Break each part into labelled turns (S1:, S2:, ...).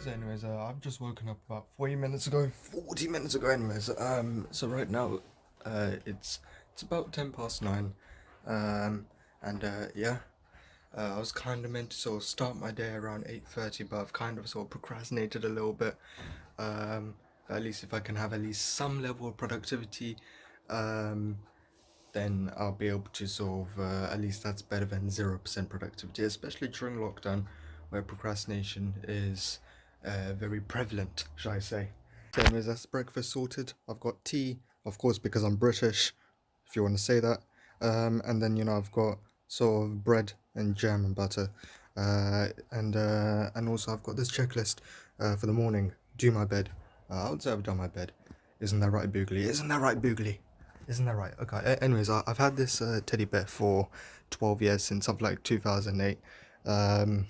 S1: So anyways, I've just woken up about 40 minutes ago anyways. So right now, it's about 10 past 9. And yeah, I was kind of meant to sort of start my day around 8:30, but I've kind of sort of procrastinated a little bit. At least if I can have at least some level of productivity, um, then I'll be able to sort of, at least that's better than 0% productivity, especially during lockdown, where procrastination is very prevalent, shall I say. So anyways, that's breakfast sorted. I've got tea, of course, because I'm British, if you want to say that. And then, I've got sort of bread and jam and butter. And also I've got this checklist for the morning. Do my bed. I would say I've done my bed. Isn't that right, Boogly? Isn't that right, Boogly? Isn't that right? Okay. Anyways, I've had this teddy bear for 12 years, since I've like 2008. I'm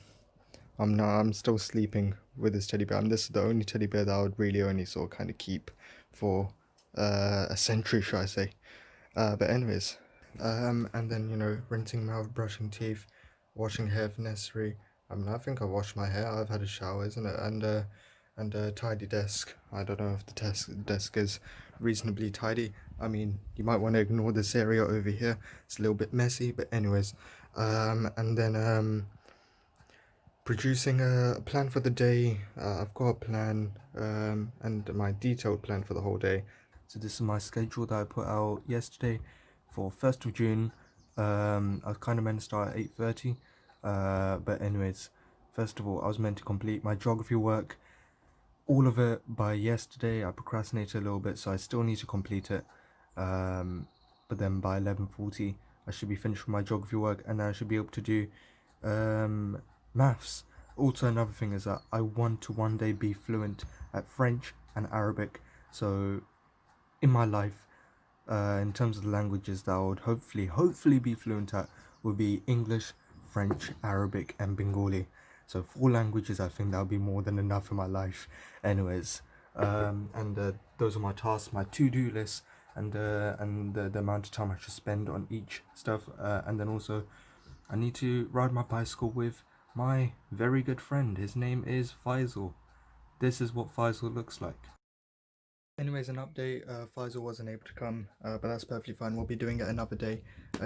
S1: still sleeping with this teddy bear. This is the only teddy bear that I would really only sort of kind of keep for a century, should I say. But anyways, and then rinsing mouth, brushing teeth, washing hair if necessary. I think I washed my hair. I've had a shower, isn't it? And a tidy desk. I don't know if the desk is reasonably tidy. I mean, you might want to ignore this area over here. It's a little bit messy, but anyways. And then producing a plan for the day. I've got a plan, and my detailed plan for the whole day. So this is my schedule that I put out yesterday for 1st of June. I was kind of meant to start at 8:30, but anyways, first of all, I was meant to complete my geography work, all of it, by yesterday. I procrastinated a little bit, so I still need to complete it, but then by 11:40 I should be finished with my geography work, and I should be able to do maths. Also, another thing is that I want to one day be fluent at French and Arabic. So in my life, in terms of the languages that I would hopefully be fluent at, would be English, French, Arabic, and Bengali. So 4 languages, I think that would be more than enough in my life. Anyways, and those are my tasks, my to-do list, and the amount of time I should spend on each stuff. And then also, I need to ride my bicycle with my very good friend. His name is Faisal. This is what Faisal looks like. Anyways, an update, Faisal wasn't able to come, but that's perfectly fine. We'll be doing it another day.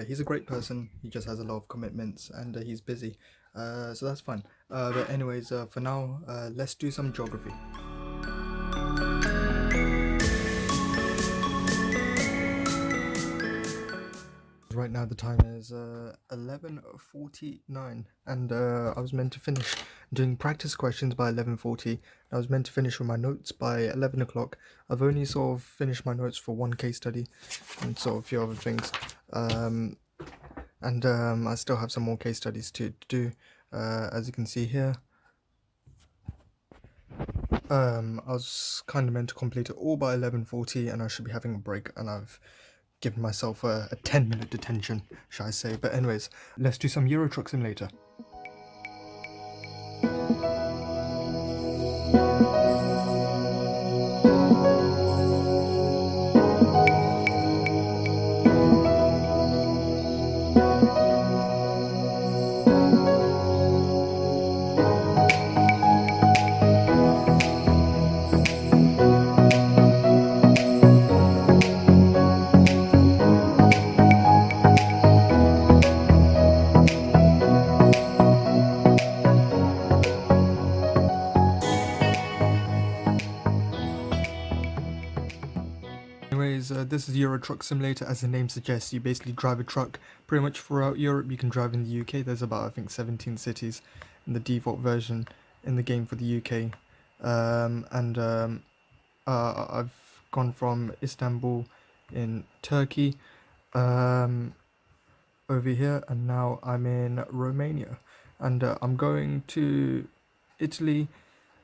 S1: He's a great person. He just has a lot of commitments, and he's busy. So that's fine. But anyways, for now, let's do some geography. Right now the time is 11:49, and I was meant to finish doing practice questions by 11:40. I was meant to finish with my notes by 11 o'clock. I've only sort of finished my notes for one case study and sort of a few other things, and I still have some more case studies to do, as you can see here. I was kind of meant to complete it all by 11:40, and I should be having a break, and I've given myself a 10-minute detention, shall I say. But anyways, let's do some Euro Truck Simulator. Anyways, this is Euro Truck Simulator. As the name suggests, you basically drive a truck pretty much throughout Europe. You can drive in the UK. There's about, I think, 17 cities in the default version in the game for the UK. I've gone from Istanbul in Turkey over here, and now I'm in Romania. And I'm going to Italy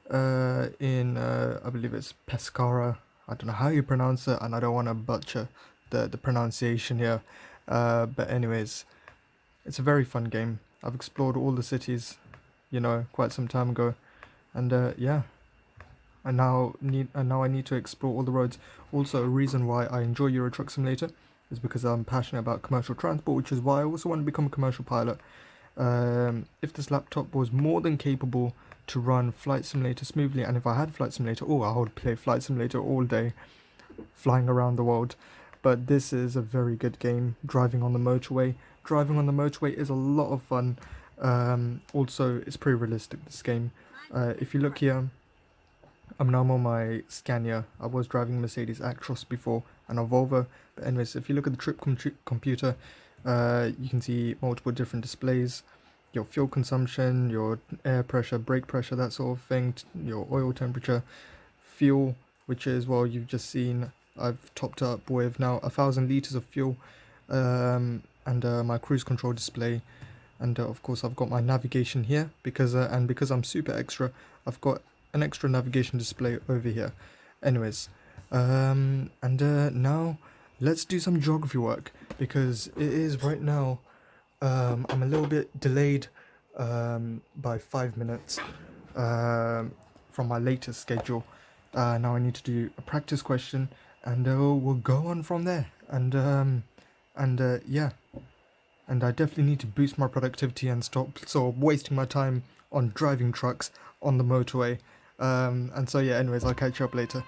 S1: in, I believe it's Pescara. I don't know how you pronounce it, and I don't want to butcher the pronunciation here. But anyways, it's a very fun game. I've explored all the cities, quite some time ago, and yeah. And now I need to explore all the roads. Also, a reason why I enjoy Euro Truck Simulator is because I'm passionate about commercial transport, which is why I also want to become a commercial pilot. If this laptop was more than capable to run Flight Simulator smoothly. And if I had Flight Simulator, I would play Flight Simulator all day, flying around the world. But this is a very good game, driving on the motorway. Driving on the motorway is a lot of fun. Also, it's pretty realistic, this game. If you look here, I'm now on my Scania. I was driving Mercedes Actros before and a Volvo. But anyways, if you look at the trip computer, you can see multiple different displays. Your fuel consumption, your air pressure, brake pressure, that sort of thing, your oil temperature, fuel, which is, well, you've just seen, I've topped up with now 1,000 litres of fuel, and my cruise control display, and of course I've got my navigation here, because I'm super extra, I've got an extra navigation display over here. Anyways, now let's do some geography work, because it is right now, I'm a little bit delayed by 5 minutes from my latest schedule. Now I need to do a practice question, and we'll go on from there. Yeah, and I definitely need to boost my productivity and stop sort of wasting my time on driving trucks on the motorway. And so yeah, anyways, I'll catch you up later.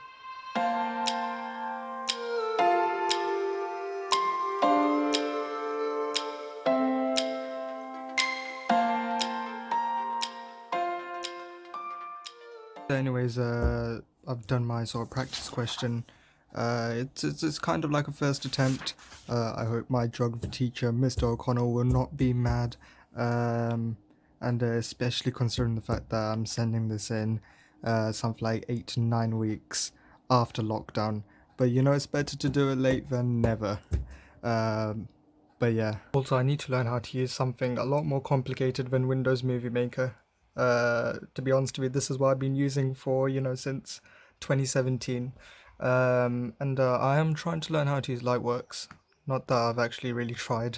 S1: Anyways, I've done my sort of practice question. It's kind of like a first attempt. I hope my geography teacher, Mr. O'Connell, will not be mad. And especially considering the fact that I'm sending this in something like 8 to 9 weeks after lockdown. But you know, it's better to do it late than never. But yeah. Also, I need to learn how to use something a lot more complicated than Windows Movie Maker. To be honest with you, this is what I've been using for, since 2017. And I am trying to learn how to use LIQWYD. Not that I've actually really tried.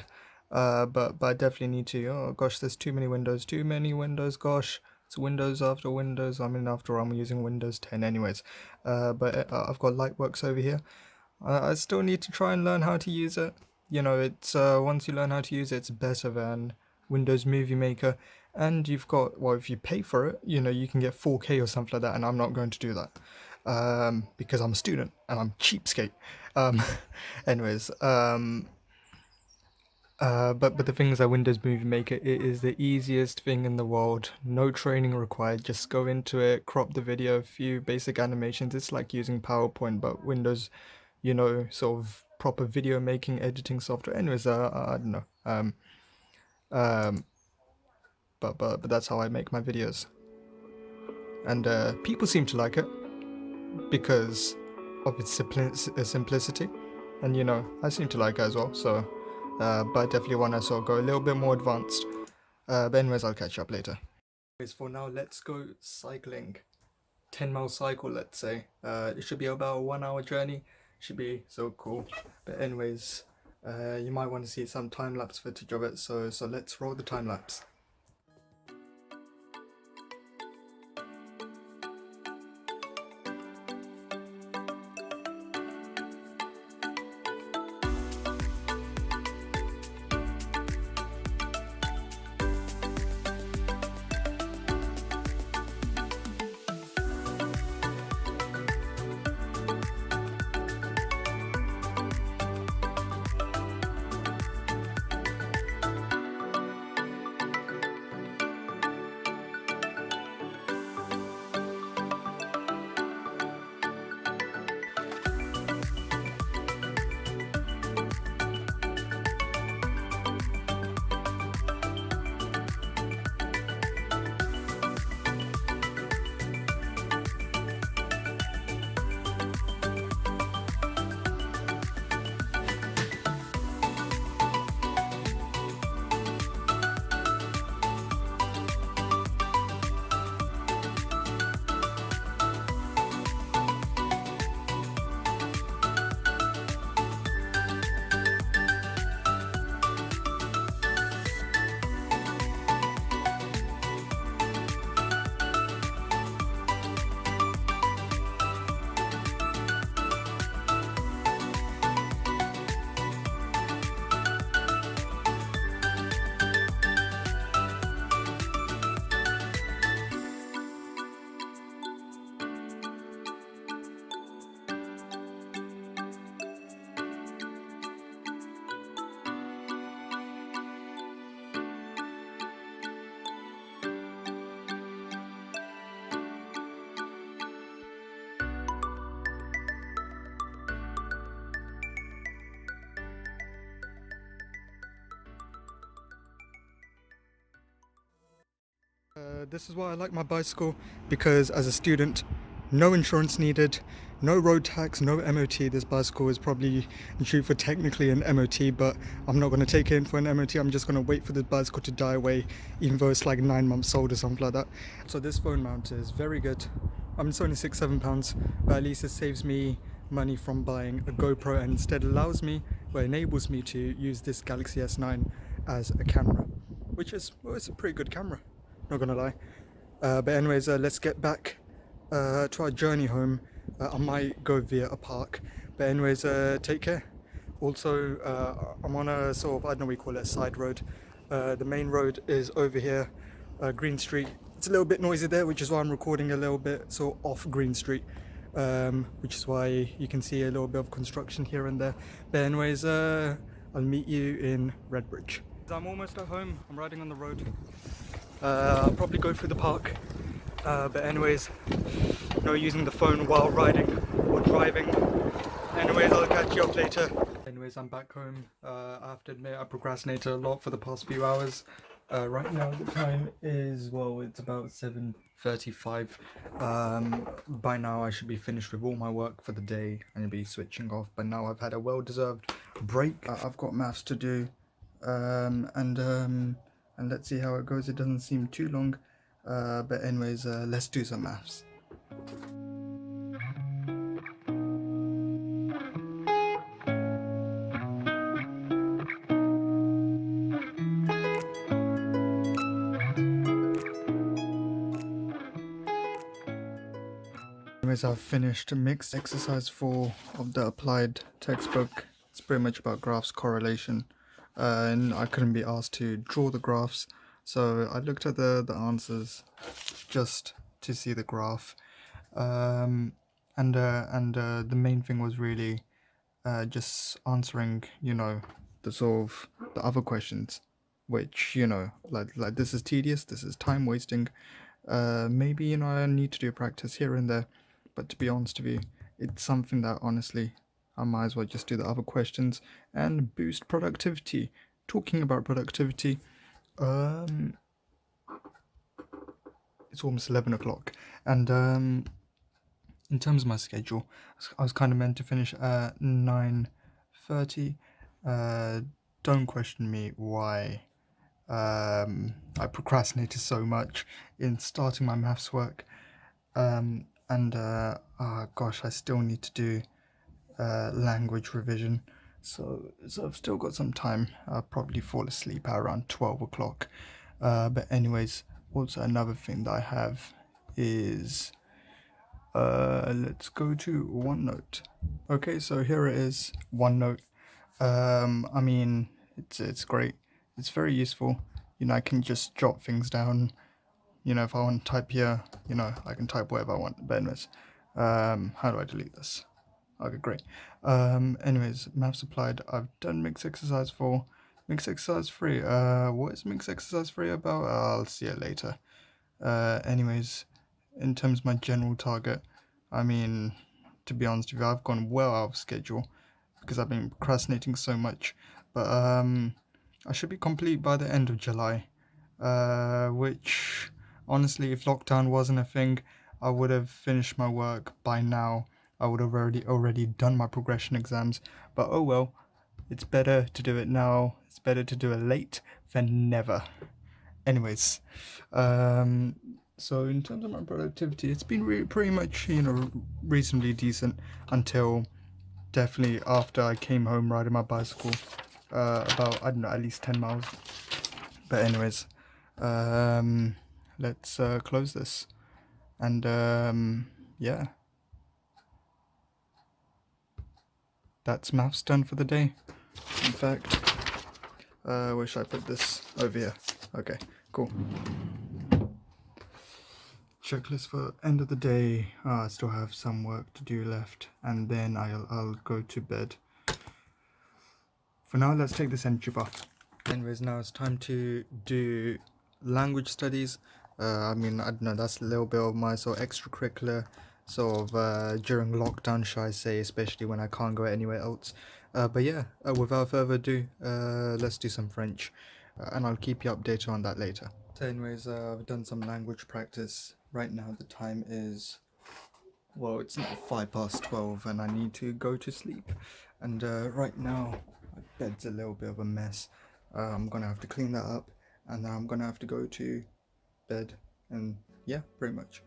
S1: But I definitely need to. Oh gosh, there's too many windows, gosh. It's Windows after Windows. I mean, after all, I'm using Windows 10 anyways. But I've got LIQWYD over here. I still need to try and learn how to use it. It's once you learn how to use it, it's better than Windows Movie Maker. And you've got, well, if you pay for it, you can get 4K or something like that, and I'm not going to do that. Because I'm a student, and I'm cheapskate. Anyways, but the thing is that Windows Movie Maker, it is the easiest thing in the world. No training required. Just go into it, crop the video, a few basic animations. It's like using PowerPoint, but Windows, sort of proper video making, editing software. Anyways, I don't know. But that's how I make my videos. And people seem to like it because of its simplicity. And I seem to like it as well. So. But I definitely want to sort of go a little bit more advanced. But anyways, I'll catch you up later. Anyways, for now, let's go cycling. 10-mile cycle, let's say. It should be about a 1-hour journey. Should be so cool. But anyways, you might want to see some time-lapse footage of it. So let's roll the time-lapse. This is why I like my bicycle, because as a student, no insurance needed, no road tax, no MOT. This bicycle is probably due for technically an MOT, but I'm not going to take it in for an MOT. I'm just going to wait for the bicycle to die away, even though it's like 9 months old or something like that. So this phone mount is very good. It's only £6-7, but at least it saves me money from buying a GoPro, and instead allows me, or enables me to use this Galaxy S9 as a camera, which is, well, it's a pretty good camera, not gonna lie. But anyways, let's get back to our journey home. I might go via a park, but anyways, take care. Also, I'm on a sort of, I don't know what we call it, a side road. The main road is over here, Green Street. It's a little bit noisy there, which is why I'm recording a little bit so off Green Street, which is why you can see a little bit of construction here and there. But anyways, I'll meet you in Redbridge. I'm almost at home. I'm riding on the road. I'll probably go through the park, but anyways, no using the phone while riding or driving. Anyways, I'll catch you up later. Anyways, I'm back home. I have to admit, I procrastinated a lot for the past few hours. Right now the time is, well, it's about 7:35. By now I should be finished with all my work for the day and be switching off, but now I've had a well-deserved break. I've got maths to do, and let's see how it goes. It doesn't seem too long, but anyways, let's do some maths. Anyways, I've finished mixed exercise 4 of the applied textbook. It's pretty much about graphs correlation, and I couldn't be asked to draw the graphs, so I looked at the answers just to see the graph, and the main thing was really just answering, you know, the sort of the other questions, which, you know, like this is tedious, this is time wasting. Maybe, you know, I need to do practice here and there. But to be honest with you, it's something that honestly, I might as well just do the other questions and boost productivity. Talking about productivity, it's almost 11 o'clock. And in terms of my schedule, I was kind of meant to finish at 9:30. Don't question me why I procrastinated so much in starting my maths work. Oh gosh, I still need to do language revision, so I've still got some time. I'll probably fall asleep at around 12 o'clock. But anyways, also another thing that I have is, let's go to OneNote. Okay, so here it is, OneNote. I mean, it's great. It's very useful. You know, I can just jot things down. You know, if I want to type here, you know, I can type whatever I want. But anyways, how do I delete this? Okay, great. Anyways, maths applied. I've done mixed exercise 4. Mixed exercise 3. What is mixed exercise 3 about? I'll see it later. Anyways, in terms of my general target, I mean, to be honest with you, I've gone well out of schedule because I've been procrastinating so much. But I should be complete by the end of July, which, honestly, if lockdown wasn't a thing, I would have finished my work by now. I would have already done my progression exams. But oh well, it's better to do it now. It's better to do it late than never. Anyways, so in terms of my productivity, it's been pretty much, you know, reasonably decent until definitely after I came home riding my bicycle, about, I don't know, at least 10 miles. But anyways, let's close this, and yeah, that's maths done for the day. In fact, where should I put this? Over here. Okay, cool. Checklist for end of the day. I still have some work to do left, and then I'll go to bed. For now, let's take this energy bath. Anyways, now it's time to do language studies. I mean, I don't know, that's a little bit of my sort of extracurricular sort of during lockdown, shall I say, especially when I can't go anywhere else. But yeah, without further ado, let's do some French, and I'll keep you updated on that later. So anyways, I've done some language practice. Right now the time is, well, it's not 12 and I need to go to sleep. And right now my bed's a little bit of a mess. I'm gonna have to clean that up, and then I'm gonna have to go to bed, and yeah, pretty much.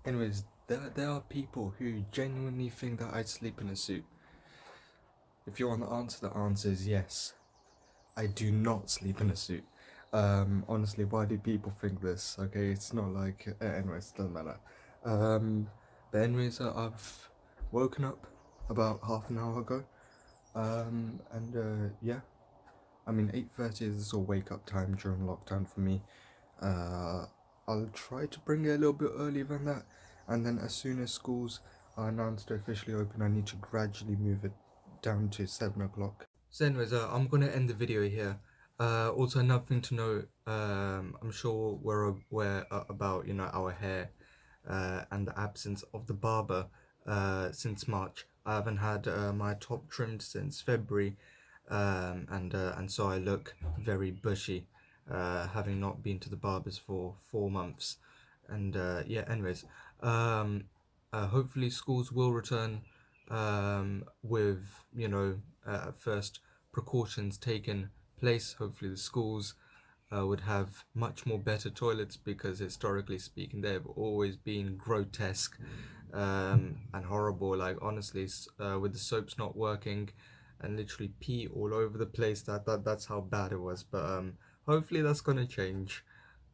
S1: Anyways, there are people who genuinely think that I'd sleep in a suit. If you want the answer is yes. I do not sleep in a suit. Honestly, why do people think this? Okay, it's not like, anyways, doesn't matter. But anyways, I've woken up about half an hour ago. Yeah, I mean 8:30 is a wake up time during lockdown for me. I'll try to bring it a little bit earlier than that, and then as soon as schools are announced to officially open, I need to gradually move it down to 7 o'clock. So anyways, I'm gonna end the video here. Also, another thing to note, I'm sure we're aware about, you know, our hair and the absence of the barber since March. I haven't had my top trimmed since February, and so I look very bushy, having not been to the barbers for 4 months. And yeah, anyways, hopefully schools will return with, you know, first precautions taken place. Hopefully the schools would have much more better toilets, because historically speaking they've always been grotesque and horrible. Like honestly, with the soaps not working and literally pee all over the place, that's how bad it was. But hopefully that's gonna change.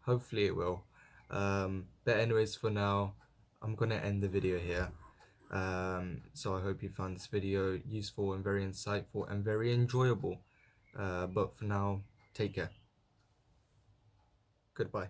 S1: Hopefully it will. But anyways, for now I'm gonna end the video here. So I hope you found this video useful and very insightful and very enjoyable. But for now, take care. Goodbye.